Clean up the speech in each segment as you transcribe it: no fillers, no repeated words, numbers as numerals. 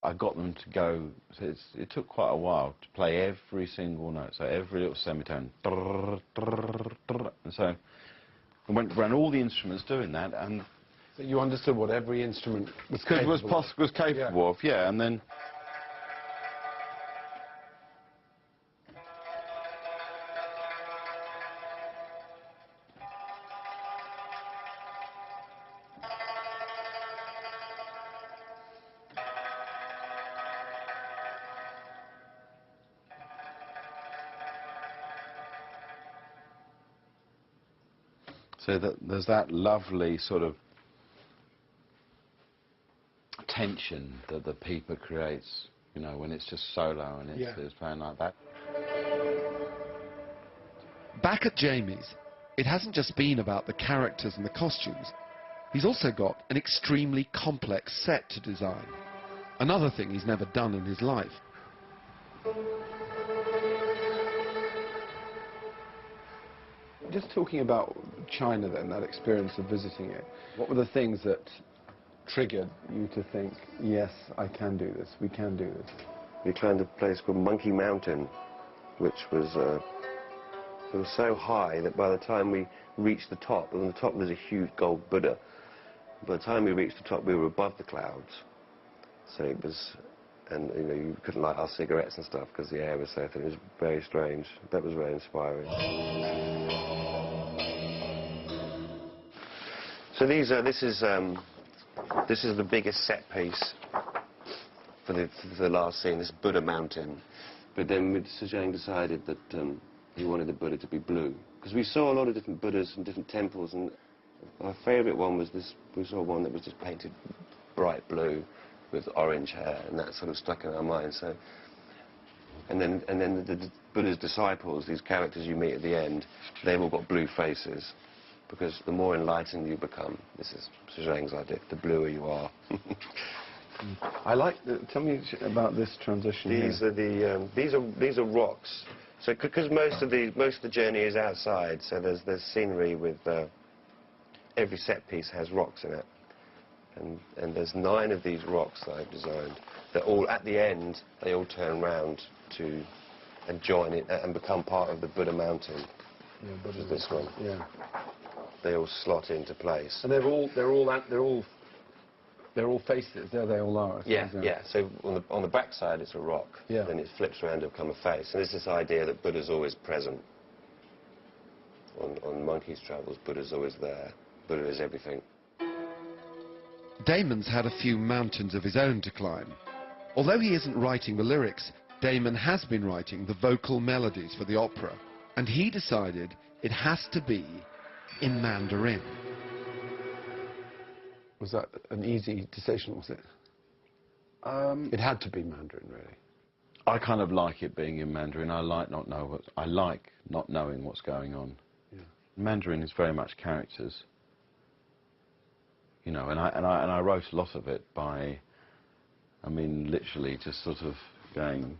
I got them to go, so it took quite a while to play every single note, so every little semitone. And so I ran all the instruments doing that, and... So you understood what every instrument was capable of, yeah, and then... So that there's that lovely sort of tension that the pipa creates, you know, when it's just solo and it's playing like that. Back at Jamie's, it hasn't just been about the characters and the costumes. He's also got an extremely complex set to design. Another thing he's never done in his life. Just talking about China then, that experience of visiting it, what were the things that triggered you to think, yes, I can do this, we can do this? We climbed a place called Monkey Mountain, which was, it was so high that by the time we reached the top, and on the top was a huge gold Buddha, by the time we reached the top we were above the clouds. So it was, and you know, you couldn't light our cigarettes and stuff because the air was so thin. It was very strange. That was very inspiring. So this is the biggest set piece for the last scene, this Buddha mountain. But then Zhang decided that he wanted the Buddha to be blue, because we saw a lot of different Buddhas and different temples, and our favourite one was this. We saw one that was just painted bright blue with orange hair, and that sort of stuck in our minds. So, and then the Buddha's disciples, these characters you meet at the end, they've all got blue faces, because the more enlightened you become, this is Zhang's idea, the bluer you are. I like. Tell me about this transition. These are rocks. So because most of the journey is outside, so there's scenery with every set piece has rocks in it. And there's 9 of these rocks that I've designed. They're all, at the end, they all turn round to and join it and become part of the Buddha mountain. Yeah, which is this one. Yeah. They all slot into place. And they're all faces. There they all are. Yeah. So on the back side it's a rock. Yeah. Then it flips around to become a face. And there's this idea that Buddha's always present. On Monkey's Travels, Buddha's always there. Buddha is everything. Damon's had a few mountains of his own to climb. Although he isn't writing the lyrics, Damon has been writing the vocal melodies for the opera, and he decided it has to be in Mandarin. Was that an easy decision, was it? It had to be Mandarin, really. I kind of like it being in Mandarin. I like not knowing what's going on. Yeah. Mandarin is very much characters. You know, and I wrote a lot of it by, I mean, literally just sort of going,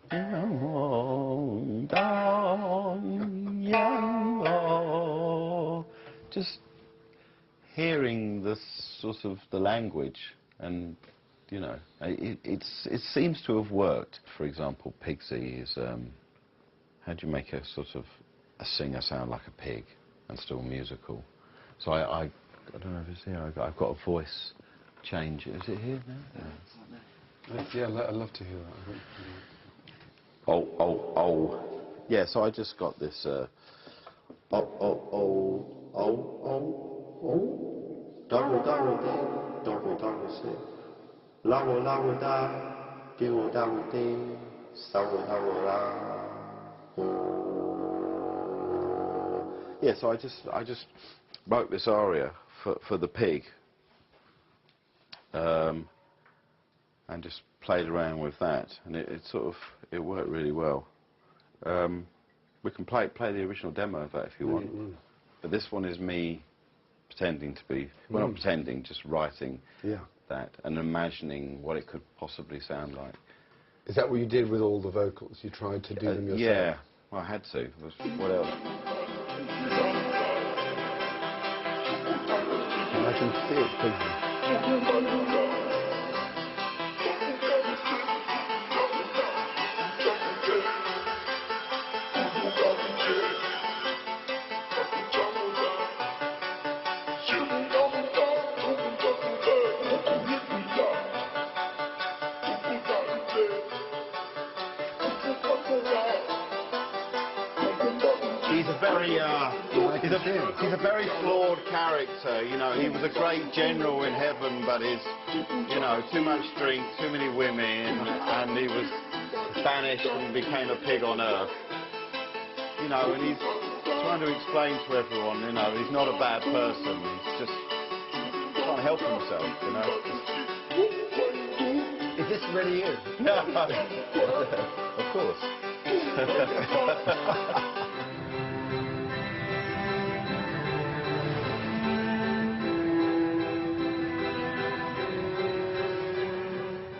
just hearing the sort of the language, and you know, it seems to have worked. For example, Pigsy is, how do you make a sort of a singer sound like a pig and still musical? So I don't know if it's here. I've got a voice change. Is it here now? Yeah, I'd love to hear that. Oh. Yeah, so I just got this, Yeah, so I just wrote this aria for the pig, and just played around with that, and it worked really well. We can play the original demo of that if you want, but this one is me pretending to be, well, not pretending, just writing that and imagining what it could possibly sound like. Is that what you did with all the vocals? You tried to do them yourself? Yeah, well, I had to. What else? I can see it, Pigsy. a very, he's a very flawed character. You know, he was a great general in heaven, but his, you know, too much drink, too many women, and he was banished and became a pig on earth. You know, and he's trying to explain to everyone, you know, he's not a bad person. He's just can't help himself, you know. Is this really you? Of course.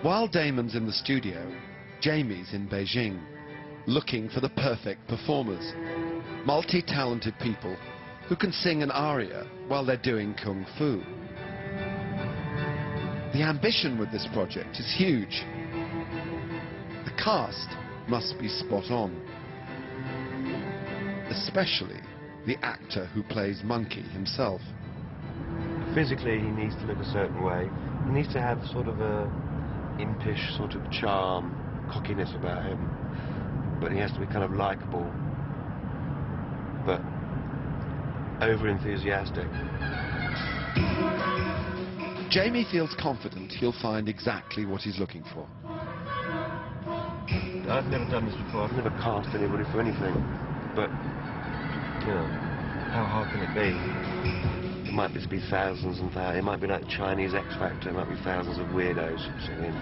While Damon's in the studio, Jamie's in Beijing, looking for the perfect performers. Multi-talented people who can sing an aria while they're doing kung fu. The ambition with this project is huge. The cast must be spot on. Especially the actor who plays Monkey himself. Physically, he needs to look a certain way. He needs to have sort of a impish sort of charm, cockiness about him. But he has to be kind of likeable, but over-enthusiastic. Jamie feels confident he'll find exactly what he's looking for. I've never done this before. I've never cast anybody for anything. But, you know, how hard can it be? It might just be thousands and thousands. It might be like Chinese X Factor. It might be thousands of weirdos singing.